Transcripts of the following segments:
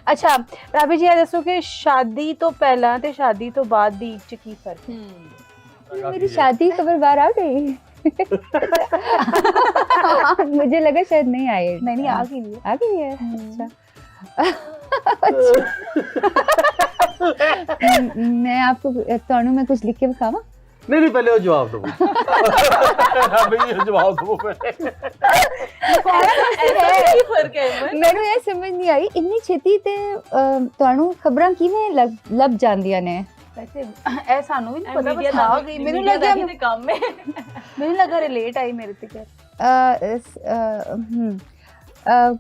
अच्छा राबी जी, दसो कि शादी तो पहला ते शादी तो बाद दी च की फर्क है? मेरी शादी खबर बाहर आ गई। मुझे लगा शायद नहीं आई। नहीं आ गई है। आ गई है। अच्छा। मैं आपको मैं कुछ लिख के दिखावा? नहीं पहले वो जवाब दो। ये जवाब दो की फर्क है? ਮੈਨੂੰ ਇਹ ਸਮਝ ਨਹੀਂ ਆਈ ਇੰਨੀ ਛੇਤੀ ਤੇ ਤੁਹਾਨੂੰ ਖਬਰਾਂ ਕਿਵੇਂ ਲੱਭ ਜਾਂਦੀਆਂ ਨੇ? वैसे ए सानू भी नहीं पता, बस आ गई। मेनू लगा कि काम में मेनू लगा रिलेट आई मेरे ते क्या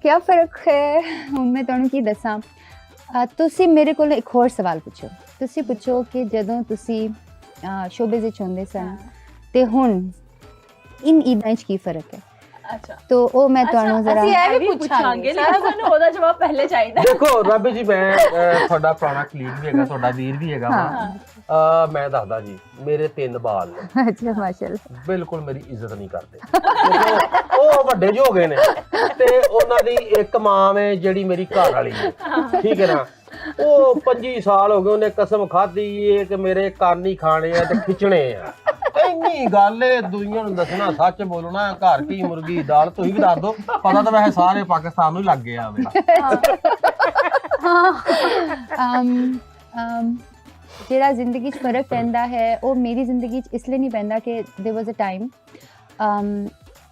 क्या फर्क है ਹੁਣ ਮੈਂ ਤੁਹਾਨੂੰ ਕੀ ਦੱਸਾਂ। ਤੁਸੀਂ ਮੇਰੇ ਕੋਲ ਇੱਕ ਹੋਰ ਸਵਾਲ ਪੁੱਛੋ। ਤੁਸੀਂ ਪੁੱਛੋ ਕਿ ਜਦੋਂ ਤੁਸੀਂ ਸ਼ੋਬਿਜ਼ ਵਿੱਚ ਹੁੰਦੇ ਸਨ ਤੇ ਹੁਣ ਇਨ ਈਦਾਂ 'ਚ ਕੀ ਫਰਕ ਹੈ? अच्छा तो वो मैं ਤੁਹਾਨੂੰ ਜ਼ਰਾ ਅਸੀਂ ਇਹ ਵੀ ਪੁੱਛਾਂਗੇ, ਸਾਰਾ ਸਾਨੂੰ ਉਹਦਾ ਜਵਾਬ ਪਹਿਲੇ ਚਾਹੀਦਾ। ਦੇਖੋ ਰਾਬੀ ਜੀ, ਮੈਂ ਤੁਹਾਡਾ ਪੁਰਾਣਾ ਕਲੀਗ ਵੀ ਹੈਗਾ, ਤੁਹਾਡਾ ਵੀਰ ਵੀ ਹੈਗਾ ਵਾ। ਮੈਂ ਦੱਸਦਾ ਜੀ, ਮੇਰੇ 3 ਬਾਲ ਨੇ। ਅੱਛਾ ਮਾਸ਼ਾਅੱਲਾ। ਬਿਲਕੁਲ ਮੇਰੀ ਇੱਜ਼ਤ ਨਹੀਂ ਕਰਦੇ। ਉਹ ਵੱਡੇ ਜੋ ਹੋ ਗਏ ਨੇ ਤੇ ਉਹਨਾਂ ਦੀ ਇੱਕ ਮਾਂ ਹੈ ਜਿਹੜੀ ਮੇਰੀ ਘਰ ਵਾਲੀ ਹੈ, ਠੀਕ ਹੈ ਨਾ। ਉਹ 25 ਸਾਲ ਹੋ ਗਏ, ਉਹਨੇ ਕਸਮ ਖਾਧੀ ਏ ਕਿ ਮੇਰੇ ਕੰਨ ਹੀ ਖਾਣੇ ਆ ਤੇ ਖਿੱਚਣੇ ਆ। ਇੰਨੀ ਗੱਲ ਏ, ਦੁਨੀਆ ਨੂੰ ਦੱਸਣਾ, ਸੱਚ ਬੋਲਣਾ, ਘਰ ਕੀ ਮੁਰਗੀ ਦਾਲ। ਤੁਸੀਂ ਵੀ ਦੱਸ ਦੋ, ਪਤਾ ਤਾਂ ਵੈਸੇ ਸਾਰੇ ਪਾਕਿਸਤਾਨ ਨੂੰ ਹੀ ਲੱਗ ਗਿਆ ਵੇ। ਜਿਹੜਾ ਜ਼ਿੰਦਗੀ 'ਚ ਫਰਕ ਪੈਂਦਾ ਹੈ ਉਹ ਮੇਰੀ ਜ਼ਿੰਦਗੀ 'ਚ ਇਸ ਲਈ ਨਹੀਂ ਪੈਂਦਾ कि देयर वाज अ टाइम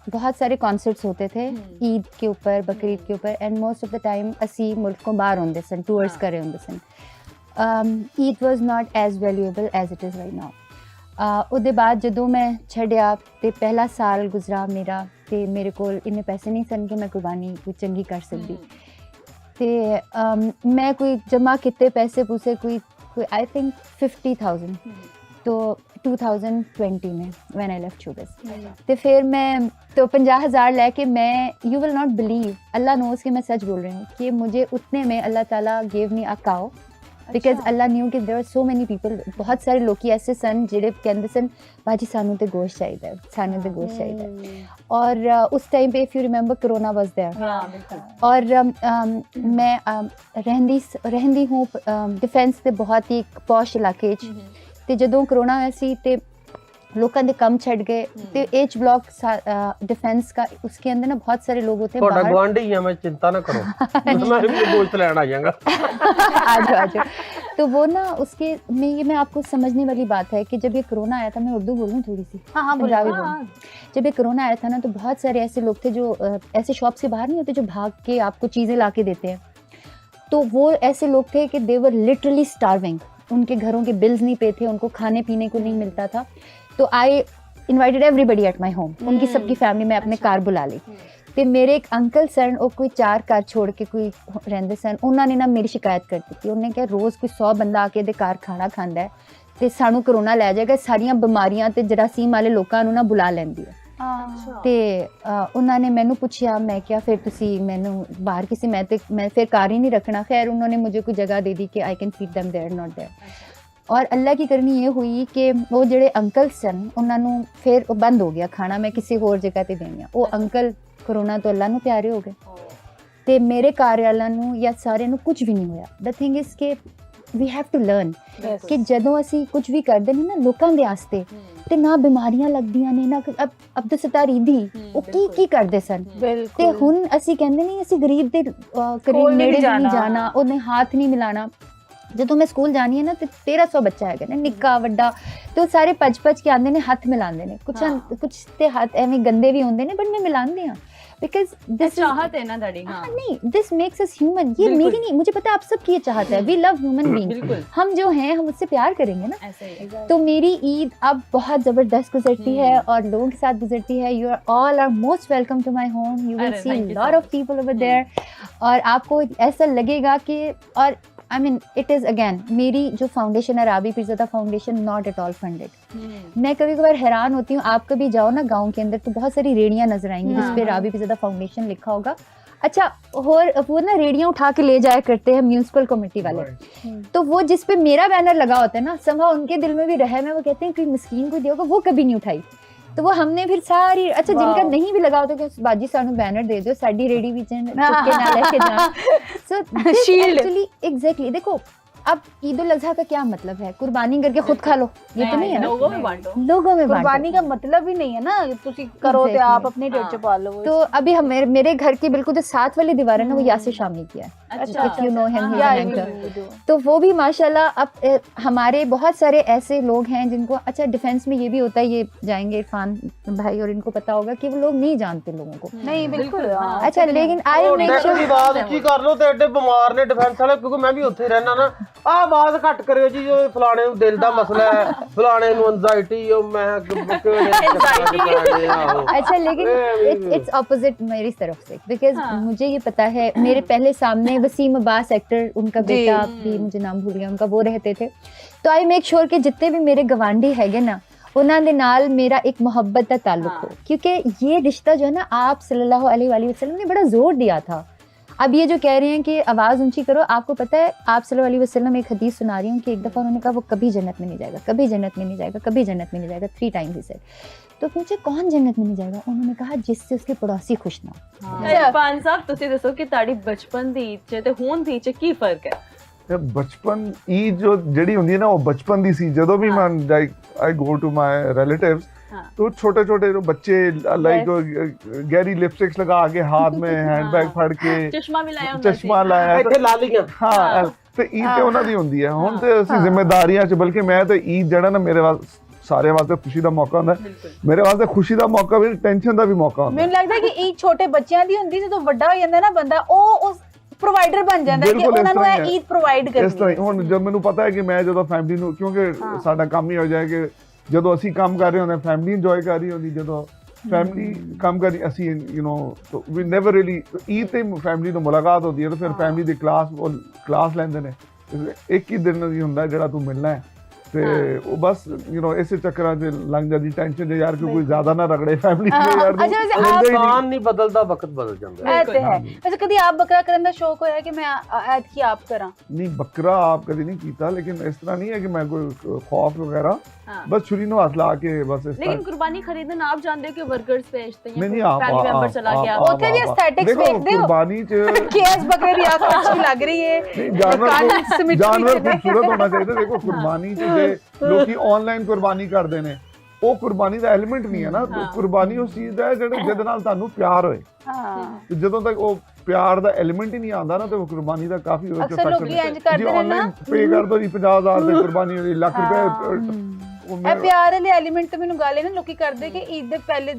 बहुत सारे कॉन्सर्ट्स होते थे ईद के ऊपर, बकरीद के ऊपर, and most of the time असी मुल्क को बाहर होंदे सन, टूर्स करे होंदे सन। Eid was not as valuable as it is right now. ਉਹਦੇ ਬਾਅਦ ਜਦੋਂ ਮੈਂ ਛੱਡਿਆ ਤੇ ਪਹਿਲਾ ਸਾਲ ਗੁਜ਼ਰਾ ਮੇਰਾ ਤੇ ਮੇਰੇ ਕੋਲ ਇੰਨੇ ਪੈਸੇ ਨਹੀਂ ਸਨ ਕਿ ਮੈਂ ਕੁਰਬਾਨੀ ਕੋਈ ਚੰਗੀ ਕਰ ਸਕਦੀ। ਤੇ ਮੈਂ ਕੋਈ ਜਮ੍ਹਾਂ ਕੀਤੇ ਪੈਸੇ ਪੂਸੇ ਕੋਈ आई थिंक 50,000 तो 2020 में व्हेन आई लेफ्ट शोबिज़। तो फिर मैं तो 50,000 लेके मैं, you will not believe, Allah knows कि मैं सच बोल रही हूँ कि मुझे उतने में अल्लाह ताला gave me a cow, because Allah knew कि there are so many people, बहुत सारे लोग ऐसे सन जेड़े कहते सन भाजी सानू तो गोश्त चाहिए, सानू तो गोश्त चाहिए। और उस टाइम पे if you remember corona was there, और मैं रहंदी हूँ डिफेंस के बहुत ही पॉश इलाके ते जदों कोरोना होया सी ते लोगों के कम छड़ गए ते एच ब्लॉक डिफेंस का, उसके अंदर ना बहुत सारे लोग होते हैं बाहर। गवांढी है, मैं चिंता ना करो, मैं भी गोश्त लेने आ जाऊंगा। आ जाओ। तो वो ना उसके में ये मैं आपको समझने वाली बात है कि जब ये कोरोना आया था, मैं उर्दू बोलूँ थोड़ी सी, पंजाबी बोलूँ। जब ये कोरोना आया था ना तो बहुत सारे ऐसे लोग थे जो ऐसे शॉप्स के बाहर नहीं होते जो भाग के आपको चीज़ें ला के देते हैं, तो वो ऐसे लोग थे कि दे वर लिटरली स्टार्विंग, उनके घरों के बिल्स नहीं पे थे, उनको खाने पीने को नहीं मिलता था। तो आई invited everybody at my home, उनकी सबकी फैमिली में अपने कार बुला ली। तो मेरे एक अंकल सन, वो कोई 4 घर छोड़ के कोई रहंदे सन, उन्होंने ना मेरी शिकायत कर दी। उन्होंने कहा रोज़ कोई 100 बंदा आके दे घर खाना खांदा है तो सानू करोना लै जाएगा, सारियां बीमारियां ते जरासीम वाले लोगों नू ना बुला लैंदी है। ते उन्होंने मैनू पूछा, मैं क्या फिर तुसी मैनू बाहर किसी मैं फिर कार ही नहीं रखना। खैर उन्होंने मुझे कोई जगह दे दी कि I can feed them there not there. और अल्लाह की करनी ये हुई कि वो जेड़े अंकल सन उन्होंने फिर बंद हो गया खाना, मैं किसी होर जगह ते देनी। वो अंकल कोरोना तो अल्लाह नू प्यारे हो गए ते मेरे घर वालों नू या सारे नू कुछ भी नहीं होया। द थिंग इज़ के वी हैव टू लर्न कि जदों असी कुछ भी करते हैं ना लोगों के आस्ते ते ना बीमारियां लगदियां ने ना। अब अब्दुल सत्तार ईदी वो की करते सन ते हुण असी कहंदे नहीं असी गरीब दे करीब नेड़े नहीं जाना, उन्हें हाथ नहीं मिलाना। ਜਦੋਂ मैं स्कूल जानी है ना तो 1300 बच्चा है ना, निक्का वड्डा, तो सारे भज के आते हैं, हाथ मिलाते हैं। कुछ तो हाथ एवं गंदे भी होंगे ने, बट मैं मिलाती हाँ बिकॉज दिस चाहत है ना दाड़ी। हाँ नहीं, दिस मेक्स अस ह्यूमन। ये मेरी नहीं, मुझे पता है आप सबकी ये चाहत है। वी लव ह्यूमन बीइंग, हम जो हैं हम उससे प्यार करेंगे ना। तो मेरी ईद अब बहुत ज़बरदस्त गुजरती है और लोगों के साथ गुजरती है। You are all are most welcome to my home, you will see lot of people over there, और आपको ऐसा लगेगा कि, और I mean it is again मेरी जो फाउंडेशन है Rabi Pirzada foundation, not at all funded. मैं कभी कभार हैरान होती हूँ, आप कभी जाओ ना गांव के अंदर तो बहुत सारी रेडियाँ नजर आएंगी जिस पे राबी पीरज़ादा फाउंडेशन लिखा होगा। अच्छा, और वो ना रेडियाँ उठा के ले जाया करते हैं म्यूनसिपल कमेटी वाले, तो वो जिस पे मेरा बैनर लगा होता है ना, समहा उनके दिल में भी रहम है, वो कहते हैं कोई मिस्कीन को दिया होगा, वो कभी नहीं उठाई। तो वो हमने फिर सारी अच्छा जिनका नहीं भी लगाओ तो कि बाजी सानू बैनर दे दो साडी रेडी विच चुपके ना लेके जा सो शील्ड एक्चुअली एग्जैक्टली देखो अब ईद उल अजहा का क्या मतलब है कुर्बानी करके खुद खा लो ये तो नहीं है ना लोगों में बांटो लोगों में कुर्बानी का मतलब ही नहीं है ना तुसी करो ते आप अपने ढेर च पा लो तो अभी हम मेरे घर के बिल्कुल जो साथ वाली दीवार है ना वो यासिर शामी की है अच्छा if you know him, he's Yeah, an I actor. do. तो वो भी माशाल्लाह अब हमारे बहुत सारे ऐसे लोग हैं जिनको अच्छा डिफेंस में ये भी होता है ये जाएंगे इरफान भाई और इनको पता होगा कि वो लोग नहीं जानते लोगों को नहीं बिल्कुल अच्छा लेकिन आई ਉਹ मेक ਡੈਕ ਦੀ ਬਾਤ ਕੀ ਕਰ ਲੋ ਤੇ ਐਡੇ ਬਿਮਾਰ ਨੇ ਡਿਫੈਂਸ ਵਾਲੇ ਕਿਉਂਕਿ ਮੈਂ ਵੀ ਉੱਥੇ ਰਹਿਣਾ ਨਾ ਆਹ ਬਾਤ ਘੱਟ ਕਰਿਓ ਜੀ ਉਹ ਫਲਾਣੇ ਨੂੰ ਦਿਲ ਦਾ ਮਸਲਾ ਹੈ ਫਲਾਣੇ ਨੂੰ ਐਂਜ਼ਾਇਟੀ ਉਹ ਮੈਂ अच्छा लेकिन इट्स ऑपोजिट मेरी तरफ से बिकॉज मुझे ये पता है मेरे पहले सामने वसीम अब्बास एक्टर उनका बेटा भी मुझे नाम भूल गया उनका वो रहते थे तो आई मेक श्योर कि जितने भी मेरे गवांढी हैगे ना उन्होंने दे नाल मेरा एक मोहब्बत का ताल्लुक हो क्योंकि ये रिश्ता जो है ना आप सल्लल्लाहु अलैहि वसल्लम ने बड़ा जोर दिया था अब ये जो कह रहे हैं कि आवाज़ ऊंची करो आपको पता है आप सल्लल्लाहु अलैहि वसल्लम एक हदीस सुना रही हूँ कि एक दफ़ा उन्होंने कहा वो कभी जन्नत में नहीं जाएगा कभी जन्नत में नहीं जाएगा कभी जन्नत में नहीं जाएगा 3 टाइम्स ही सेड तो पूछे कौन जन्नत में नहीं जाएगा उन्होंने कहा जिससे उसके पड़ोसी खुश ना हो ਇਰਫਾਨ ਸਾਹਿਬ ਤੁਸੀਂ ਦੱਸੋ ਕਿ ਤੁਹਾਡੀ ਬਚਪਨ ਦੀ ਈਦ 'ਚ ਤੇ ਹੁਣ ਦੀ ਈਦ 'ਚ ਕੀ ਫਰਕ ਹੈ ਤੇ ਬਚਪਨ ਈਦ ਜੋ ਜਿਹੜੀ ਹੁੰਦੀ ਹੈ ਨਾ ਉਹ ਬਚਪਨ ਦੀ ਸੀ ਜਦੋਂ ਵੀ ਮੈਂ ਆਈ ਗੋ ਟੂ ਮਾਈ ਰਿਲੇਟਿਵਸ तो छोटे छोटे जो बच्चे लाइक गहरी लिपस्टिक्स लगा के हाथ में हैंडबैग फड़ के ਚਸ਼ਮਾ ਵੀ ਲਾਇਆ ਹੁੰਦਾ ਚਸ਼ਮਾ ਲਾਇਆ ਇੱਥੇ ਲਾ ਲੀਆਂ ਹਾਂ ਤੇ ਈਦ ਤੇ ਉਹਨਾਂ ਦੀ ਹੁੰਦੀ ਹੈ ਹੁਣ ਤੇ ਅਸੀਂ ਜ਼ਿੰਮੇਵਾਰੀਆਂ 'ਚ ਬਲਕਿ ਮੈਂ ਤੇ ਈਦ ਜਿਹੜਾ ਨਾ ਮੇਰੇ ਵਾਸਤੇ ਸਾਰਿਆਂ ਵਾਸਤੇ ਖੁਸ਼ੀ ਦਾ ਮੌਕਾ ਹੁੰਦਾ ਮੇਰੇ ਵਾਸਤੇ ਖੁਸ਼ੀ ਦਾ ਮੌਕਾ ਵੀ ਟੈਨਸ਼ਨ ਦਾ ਵੀ ਮੌਕਾ ਹੁੰਦਾ ਮੈਨੂੰ ਲੱਗਦਾ ਕਿ ਈਦ ਛੋਟੇ ਬੱਚਿਆਂ ਦੀ ਹੁੰਦੀ ਜਦੋਂ ਵੱਡਾ ਹੋ ਜਾਂਦਾ ਨਾ ਬੰਦਾ ਉਹ ਉਸ ਪ੍ਰੋਵਾਈਡਰ ਬਣ ਜਾਂਦਾ ਕਿ ਉਹਨਾਂ ਨੂੰ ਇਹ ਈਦ ਪ੍ਰੋਵਾਈਡ ਕਰਨੀ ਇਸ ਤਰ੍ਹਾਂ ਹੁਣ ਜਦ ਮੈਨੂੰ ਪਤਾ ਹੈ ਕਿ ਮੈਂ ਜਦੋਂ ਫੈਮਿਲੀ ਨੂੰ ਕਿਉਂਕਿ ਸਾਡਾ ਕੰਮ ਹੀ ਹੋ ਜਾਏ ਕਿ ਜਦੋਂ ਅਸੀਂ ਕੰਮ ਕਰ ਰਹੇ ਹੁੰਦੇ ਫੈਮਿਲੀ ਇੰਜੋਏ ਕਰ ਰਹੀ ਹੁੰਦੀ ਜਦੋਂ ਫੈਮਿਲੀ ਕੰਮ ਕਰ ਰਹੀ ਅਸੀਂ you know we never really Eid ਤੇ ਫੈਮਿਲੀ ਨਾਲ ਮੁਲਾਕਾਤ ਹੁੰਦੀ ਹੈ ਤਾਂ ਫਿਰ ਫੈਮਿਲੀ ਦੀ ਕਲਾਸ ਲੈਂਦੇ ਨੇ ਇੱਕ ਹੀ ਦਿਨ ਦੀ ਹੁੰਦਾ ਜਿਹੜਾ ਤੂੰ ਮਿਲਣਾ ਹੈ ਤੇ ਉਹ ਬਸ ਯੂ نو ਇਸੇ ਚੱਕਰਾਂ 'ਚ ਲੰਘ ਜਾਂਦੀ ਟੈਨਸ਼ਨ ਜੇ ਯਾਰ ਕੋਈ ਜ਼ਿਆਦਾ ਨਾ ਰਗੜੇ ਫੈਮਿਲੀ ਦੇ ਯਾਰ ਇਨਸਾਨ ਨਹੀਂ ਬਦਲਦਾ ਵਕਤ ਬਦਲ ਜਾਂਦਾ ਹੈ ਤੇ ਹੈ ਵੈਸੇ ਕਦੀ ਆਪ ਬੱਕਰਾ ਕਰਨ ਦਾ ਸ਼ੌਕ ਹੋਇਆ ਕਿ ਮੈਂ ਐਤ ਕੀ ਆਪ ਕਰਾਂ ਨਹੀਂ ਬੱਕਰਾ ਆਪ ਕਦੀ ਨਹੀਂ ਕੀਤਾ ਲੇਕਿਨ ਇਸ ਤਰ੍ਹਾਂ ਨਹੀਂ ਹੈ ਕਿ ਮੈਂ ਕੋਈ ਖੌਫ ਵਗੈਰਾ बस छुरी नो हाथ ला के बस लेकिन कुर्बानी खरीदना आप जानते हो कि वर्कर्स बेचते हैं नहीं फैमिली मेंबर चला गया ओथे भी एस्थेटिक्स देखते हो कुर्बानी च केएस बकरे की आंख अच्छी लग रही है जानवर खूबसूरत होना चाहिए देखो कुर्बानी च जे लोग ऑनलाइन कुर्बानी करते हैं ਉਹ ਕੁਰਬਾਨੀ ਦਾ ਐਲੀਮੈਂਟ ਨਹੀਂ ਹੈ ਨਾ ਕੁਰਬਾਨੀ ਉਸ ਚੀਜ਼ ਦਾ ਹੈ ਜਿਹਦੇ ਨਾਲ ਤੁਹਾਨੂੰ ਪਿਆਰ ਹੋਏ ਤੇ ਜਦੋਂ ਤੱਕ ਉਹ ਪਿਆਰ ਦਾ ਐਲੀਮੈਂਟ ਹੀ ਨਹੀਂ ਆਉਂਦਾ ਨਾ ਤੇ ਉਹ ਕੁਰਬਾਨੀ ਦਾ ਕਾਫੀ ਉਹਦੇ ਅਕਸਰ ਲੋਕ ਇੰਜ ਕਰਦੇ ਨੇ ਨਾ ਪੇ ਕਰ ਦੋ ਜੀ 50000 ਦੀ ਕੁਰਬਾਨੀ ਹੋਈ ਲੱਖ ਰੁਪਏ ਇਹ ਪਿਆਰ ਵਾਲੇ ਐਲੀਮੈਂਟ ਤੇ ਮੈਨੂੰ ਗੱਲ ਹੈ ਨਾ ਲੋਕੀ ਕਰਦੇ ਕਿ ਈਦ ਦੇ ਪਹਿਲੇ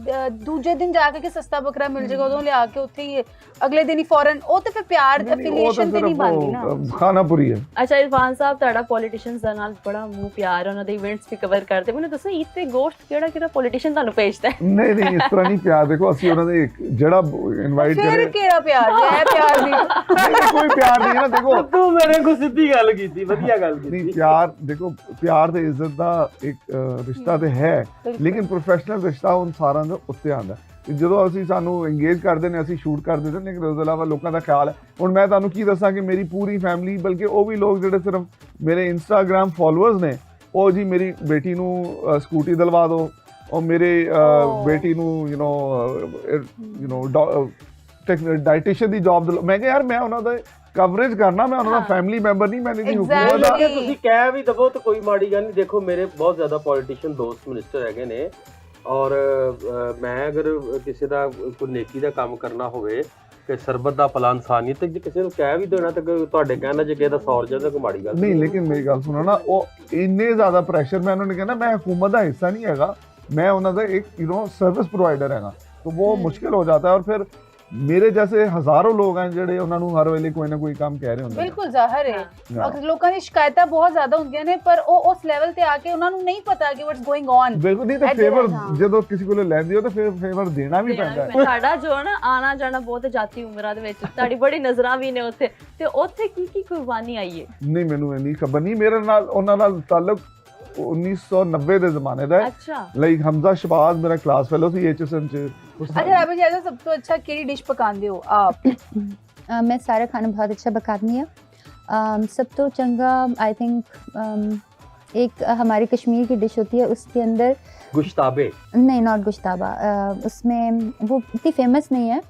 ਦੂਜੇ ਦਿਨ ਜਾ ਕੇ ਸਸਤਾ ਬੱਕਰਾ ਮਿਲ ਜਾਏਗਾ ਉਦੋਂ ਲਿਆ ਕੇ ਉੱਥੇ ਹੀ ਅਗਲੇ ਦਿਨ ਹੀ ਫੌਰਨ ਉਹ ਤੇ ਫਿਰ ਪਿਆਰ ਐਫੀਲੀਏਸ਼ਨ ਤੇ ਨਹੀਂ ਬਣਦੀ ਨਾ ਖਾਨਾਪੁਰੀ ਹੈ ਅੱਛਾ ਇਰਫਾਨ ਸਾਹਿਬ ਤੁਹਾਡਾ ਪੋਲੀਟੀਸ਼ੀਅਨਸ ਦਾ ਨਾਲ ਬੜਾ ਮੂੰਹ ਪਿਆਰ ਉਹਨਾਂ ਦੇ ਇਵੈਂਟਸ ਵੀ ਕਵਰ ਕਰਦੇ ਮੈਨੂੰ ਦੱਸੋ ਈਦ ਤੇ ਗੋਸ਼ਟ ਕਿਹੜਾ ਪੋਲੀਟੀਸ਼ੀਅਨ ਤੁਹਾਨੂੰ ਭੇਜਦਾ ਹੈ ਨਹੀਂ ਇਸ ਤਰ੍ਹਾਂ ਨਹੀਂ ਪਿਆਰ ਦੇਖੋ ਅਸੀਂ ਉਹਨਾਂ ਦੇ ਜਿਹੜਾ ਇਨਵਾਈਟ ਕਰੇ ਫਿਰ ਕਿਹੜਾ ਪਿਆਰ ਹੈ ਪਿਆਰ ਨਹੀਂ ਕੋਈ ਪਿਆਰ ਨਹੀਂ ਨਾ ਦੇਖੋ ਤੂੰ ਮੇਰੇ ਕੋਲ ਸਿੱਧੀ ਗੱਲ ਕੀਤੀ ਵਧੀਆ ਗੱਲ ਕੀਤੀ ਨਹੀਂ ਪਿਆਰ ਦੇਖੋ ਪਿਆਰ ਤੇ ਇੱਜ਼ਤ ਦਾ ਇੱਕ ਰਿਸ਼ਤਾ ਤੇ ਹੈ ਲੇਕਿਨ ਪ੍ਰੋਫੈਸ਼ਨਲ ਰਿਸ਼ਤਾ ਉਹ ਸਾਰਿਆਂ ਦੇ ਉੱਤੇ ਆਉਂਦਾ ਜਦੋਂ ਅਸੀਂ ਸਾਨੂੰ ਇੰਗੇਜ ਕਰਦੇ ਨੇ ਅਸੀਂ ਸ਼ੂਟ ਕਰਦੇ ਨੇ ਲੇਕਿਨ ਉਸ ਤੋਂ ਇਲਾਵਾ ਲੋਕਾਂ ਦਾ ਖਿਆਲ ਹੈ ਹੁਣ ਮੈਂ ਤੁਹਾਨੂੰ ਕੀ ਦੱਸਾਂ ਕਿ ਮੇਰੀ ਪੂਰੀ ਫੈਮਿਲੀ ਬਲਕਿ ਉਹ ਵੀ ਲੋਕ ਜਿਹੜੇ ਸਿਰਫ ਮੇਰੇ ਇੰਸਟਾਗ੍ਰਾਮ ਫੋਲੋਅਰਸ ਨੇ ਉਹ ਜੀ ਮੇਰੀ ਬੇਟੀ ਨੂੰ ਸਕੂਟੀ ਦਿਲਵਾ ਦਿਓ ਉਹ ਮੇਰੇ ਬੇਟੀ ਨੂੰ you know dietitian the job ਮੈਂ ਕਿਹਾ ਯਾਰ ਮੈਂ ਉਹਨਾਂ ਦਾ ਕਵਰੇਜ ਕਰਨਾ ਮੈਂ ਉਹਨਾਂ ਦਾ ਫੈਮਿਲੀ ਮੈਂਬਰ ਨਹੀਂ ਮੈਂ ਇਹਦੀ ਹੁਕੂਮਤ ਦਾ ਤੁਸੀਂ ਕਹਿ ਵੀ ਦਵੋ ਤਾਂ ਕੋਈ ਮਾੜੀ ਗੱਲ ਨਹੀਂ ਦੇਖੋ ਮੇਰੇ ਬਹੁਤ ਜ਼ਿਆਦਾ ਪੋਲੀਟੀਸ਼ੀਅਨ ਦੋਸਤ ਮਿਨਿਸਟਰ ਹੈਗੇ ਨੇ ਔਰ ਮੈਂ ਅਗਰ ਕਿਸੇ ਦਾ ਕੋਈ ਨੇਕੀ ਦਾ ਕੰਮ ਕਰਨਾ ਹੋਵੇ ਕਿ ਸਰਬਤ ਦਾ ਭਲਾ ਇਨਸਾਨੀਅਤ ਤੇ ਜੇ ਕਿਸੇ ਨੂੰ ਕਹਿ ਵੀ ਦੇਣਾ ਤਾਂ ਤੁਹਾਡੇ ਕਹਿਣਾ ਜੇ ਕਿਸੇ ਦਾ ਸੌਰ ਜਾਂਦਾ ਕੋਈ ਮਾੜੀ ਗੱਲ ਨਹੀਂ ਲੇਕਿਨ ਮੇਰੀ ਗੱਲ ਸੁਣੋ ਨਾ ਉਹ ਇੰਨੇ ਜ਼ਿਆਦਾ ਪ੍ਰੈਸ਼ਰ ਮੈਂ ਉਹਨਾਂ ਨੂੰ ਕਹਿੰਦਾ ਮੈਂ ਹਕੂਮਤ ਦਾ ਹਿੱਸਾ ਨਹੀਂ ਹੈਗਾ मैं उन्होंने एक सर्विस प्रोवाइडर है तो वो मुश्किल हो जाता है और फिर मेरे जैसे हजारों लोग हैं ਜਿਹੜੇ ਉਹਨਾਂ ਨੂੰ ਹਰ ਵੇਲੇ ਕੋਈ ਨਾ ਕੋਈ ਕੰਮ ਕਹਿ ਰਹੇ ਹੁੰਦੇ ਨੇ ਬਿਲਕੁਲ ਜ਼ਾਹਿਰ ਹੈ ਅਕਸਰ ਲੋਕਾਂ ਦੀ ਸ਼ਿਕਾਇਤਾਂ ਬਹੁਤ ਜ਼ਿਆਦਾ ਹੁੰਦੀਆਂ ਨੇ ਪਰ ਉਹ ਉਸ ਲੈਵਲ ਤੇ ਆ ਕੇ ਉਹਨਾਂ ਨੂੰ ਨਹੀਂ ਪਤਾ ਕਿ ਵਾਟਸ ਗੋਇੰਗ ਔਨ ਬਿਲਕੁਲ ਨਹੀਂ ਤਾਂ ਫੇਵਰ ਜਦੋਂ ਕਿਸੇ ਕੋਲ ਲੈਂਦੇ ਹੋ ਤਾਂ ਫਿਰ ਫੇਵਰ ਦੇਣਾ ਵੀ ਪੈਂਦਾ ਹੈ ਸਾਡਾ ਜੋ ਨਾ ਆਣਾ ਜਾਣਾ ਬਹੁਤ ਜਾਤੀ ਉਮਰਾਂ ਦੇ ਵਿੱਚ ਤੁਹਾਡੀ ਬੜੀ ਨਜ਼ਰਾਂ ਵੀ ਨੇ ਉੱਥੇ ਤੇ ਉੱਥੇ ਕੀ ਕੁਰਬਾਨੀ ਆਈ ਹੈ ਨਹੀਂ ਮੈਨੂੰ ਇੰਨੀ ਖਬਰ ਨਹੀਂ ਮੇਰੇ ਨਾਲ ਉਹਨਾਂ ਨਾਲ ਤਾਲੁਕ 1990 ਦੇ ਜ਼ਮਾਨੇ ਦਾ ਹੈ ਲਾਈਕ ਹਮਜ਼ਾ ਸ਼ਬਾਜ਼ ਮੇਰਾ ਕਲਾਸ ਫੈਲੋ ਸੀ ਐਚਐਸਐਨ ਚ अच्छा राबी जी सब तो अच्छा केड़ी डिश पकांदे हो आप मैं सारा खाना बहुत अच्छा पकाती हूँ सब तो चंगा आई थिंक एक हमारी कश्मीर की डिश होती है, उसके अंदर गुश्ताबे, नहीं नॉट गोश्ताबा, उसमें वो इतनी फेमस नहीं है।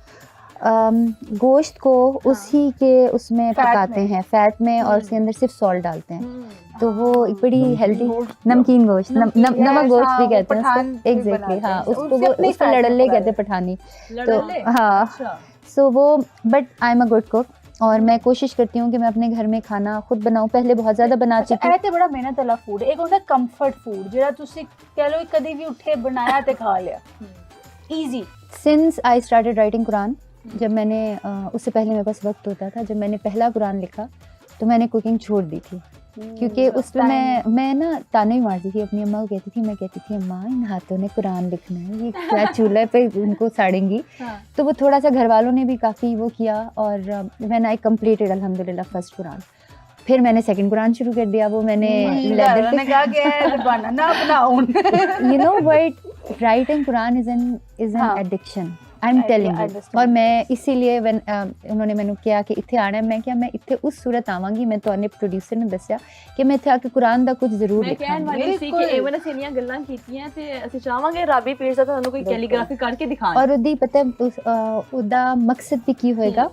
गोश्त को उसी के उसमें पकाते हैं, फैट में, और उसके अंदर सिर्फ सॉल्ट डालते हैं, तो वो एक बड़ी हेल्दी नमकीन गोश्त, नमक गोश्त भी कहते हैं उसको, एग्जैक्टली हाँ, उसको वो उसको लड़ले कहते हैं पठानी, तो हाँ। सो वो, but I am a good cook, और मैं कोशिश करती हूँ कि मैं अपने घर में खाना खुद बनाऊँ। पहले बहुत ज़्यादा बनाती थी। ਇਹ ਤੇ ਬੜਾ ਮਿਹਨਤ ਵਾਲਾ ਫੂਡ, ਇੱਕ ਹੁੰਦਾ ਕੰਫਰਟ ਫੂਡ ਜਿਹੜਾ ਤੁਸੀਂ ਕਹ ਲਓ ਕਦੀ ਵੀ ਉੱਠੇ ਬਣਾਇਆ ਤੇ ਖਾ ਲਿਆ, easy. Since I started writing Quran, जब मैंने उससे पहले मेरे पास वक्त होता था, जब मैंने पहला कुरान लिखा तो मैंने कुकिंग छोड़ दी थी, क्योंकि उसमें मैं ना ताने भी मारती थी अपनी अम्मा को, कहती थी, मैं कहती थी अम्मा इन हाथों ने कुरान लिखना है, ये क्या चूल्हे पे उनको साड़ेंगी। तो वो थोड़ा सा घर वालों ने भी काफ़ी वो किया, और व्हेन आई कंप्लीटेड अल्हम्दुलिल्लाह फर्स्ट कुरान, फिर मैंने सेकंड कुरान शुरू कर दिया। वो मैंने लेवल पे कहा कि ना बनाऊं। You know what, writing Quran is an addiction, I am telling you. और मैं इसीलिए व्हेन उन्होंने मैंने किया कि इत्थे आना है, मैं क्या मैं इत्थे उस सूरत आवांगी, मैं तो प्रोड्यूसर ने दस्या कि मैं इत्थे आके कुरान दा कुछ जरूर ਮੈਂ ਕਹਿਣ लिखांगी। ਵਾਲੀ ਸੀ ਕਿ even ਅਸੀਂ ਇੰਨੀਆਂ ਗੱਲਾਂ ਕੀਤੀਆਂ ਤੇ ਅਸੀਂ ਚਾਹਾਂਗੇ ਰਾਬੀ ਪੀਰ ਦਾ ਤੁਹਾਨੂੰ ਕੋਈ ਕੈਲੀਗ੍ਰਾਫੀ ਕਰਕੇ ਦਿਖਾਣ। और ਉਹਦੀ ਪਤਾ ਉਹਦਾ ਮਕਸਦ ਵੀ ਕੀ ਹੋਏਗਾ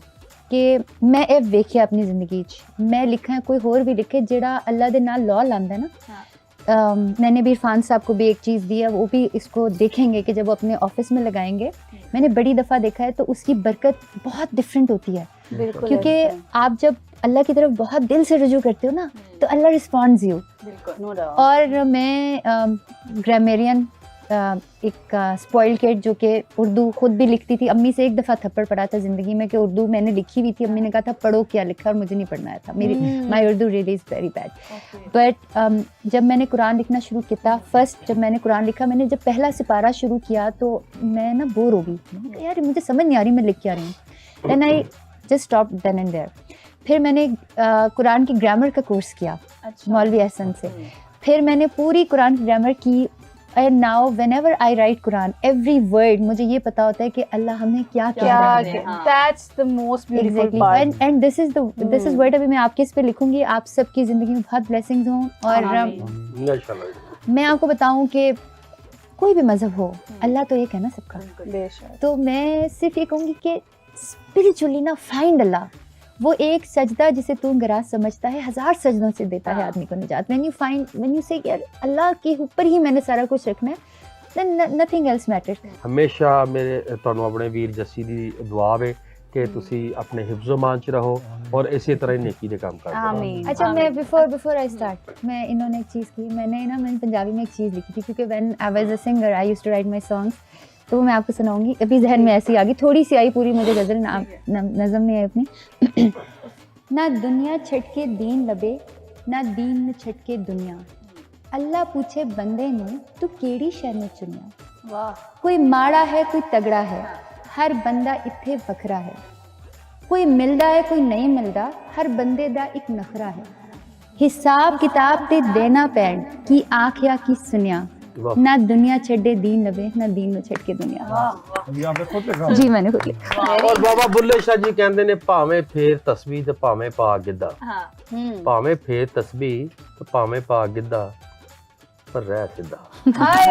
ਕਿ ਮੈਂ ਇਹ ਵੇਖਿਆ ਆਪਣੀ ਜ਼ਿੰਦਗੀ 'ਚ, मैं लिखा कोई और भी लिखे ਜਿਹੜਾ अल्लाह ਦੇ ਨਾਲ लॉ लांदा है ना। मैंने भी इरफान साहब को भी एक चीज़ दी है, वो भी इसको देखेंगे कि जब वो अपने ऑफिस में लगाएंगे, मैंने बड़ी दफ़ा देखा है तो उसकी बरकत बहुत डिफरेंट होती है, क्योंकि आप जब अल्लाह की तरफ बहुत दिल से रुजू करते हो ना, तो अल्लाह रिस्पॉन्ड्स यू। और मैं ग्रामेरियन एक स्पॉइल किड जो कि उर्दू खुद भी लिखती थी, अम्मी से एक दफ़ा थप्पड़ पड़ा था ज़िंदगी में कि उर्दू मैंने लिखी हुई थी, अम्मी ने कहा था पढ़ो क्या लिखा, और मुझे नहीं पढ़ना आया था, मेरी my Urdu really is very bad. But जब मैंने कुरान लिखना शुरू किया, फर्स्ट जब मैंने कुरान लिखा, मैंने जब पहला सिपारा शुरू किया तो मैं ना बोर हो गई, यार मुझे समझ नहीं आ रही मैं लिख क्या रही हूँ। Then I just stop then and there. फिर मैंने कुरान की ग्रामर का कोर्स किया मौलवी एहसन से, फिर मैंने पूरी कुरान की ग्रामर की, and now whenever I right Quran, every word मुझे ये पता होता है कि अल्लाह हमें क्या कह रहा है। That's the most beautiful part, and this is word अभी मैं आपके इस पे लिखूंगी, आप सबकी ज़िंदगी में बहुत ब्लेसिंग्स हों। और मैं आपको बताऊं कि कोई भी मज़हब हो, अल्लाह तो एक है ना सबका, तो मैं सिर्फ ये कहूँगी कि स्पिरिचुअली ना फाइंड अल्लाह, वो एक सजदा जिसे तू गराज समझता है 1000 सजदों से देता है आदमी को निजात। व्हेन यू से यार अल्लाह के ऊपर ही मैंने सारा कुछ रखना है, then nothing else matters। ਹਮੇਸ਼ਾ ਮੇਰੇ ਤੁਹਾਨੂੰ ਆਪਣੇ ਵੀਰ ਜੱਸੀ ਦੀ ਦੁਆ ਹੈ ਕਿ ਤੁਸੀਂ ਆਪਣੇ ਹਿਫਜ਼ੋ ਮਾਨ ਚ ਰਹੋ और इसी तरह ही नेकी के काम करते रहो। आमीन। अच्छा मैं बिफोर आई स्टार्ट, मैं इन्होंने एक चीज़ की, मैंने पंजाबी में एक चीज़ लिखी थी, क्योंकि when I was a singer I used to write my songs, तो वो मैं आपको सुनाऊंगी। अभी जहन में ऐसी आ गई, थोड़ी सी आई, पूरी मुझे गज़ल नज़म नहीं आई अपनी। ना दुनिया छटके दीन लबे, ना दीन न छटके दुनिया, अल्लाह पूछे बंदे नू तू केड़ी शै ने चुनिया। वाह। कोई माड़ा है कोई तगड़ा है, हर बंदा इत्थे वखरा है, कोई मिलदा है कोई नहीं मिलदा, हर बंदे दा एक नखरा है, हिसाब किताब ते देना पैण की आखिया की सुनिया, ना दुनिया छड्डे दीन लबे, ना दीन न छड्ड के दुनिया। ये आपने खुद लिखा? जी मैंने खुद लिखा। और बाबा बुल्ले शाह जी कहते ने भावें फेर तस्बीह ते भावें पा गिद्धा, भावें फेर तस्बीह ते भावें पा गिद्धा, पर रह सिद्धा। हाय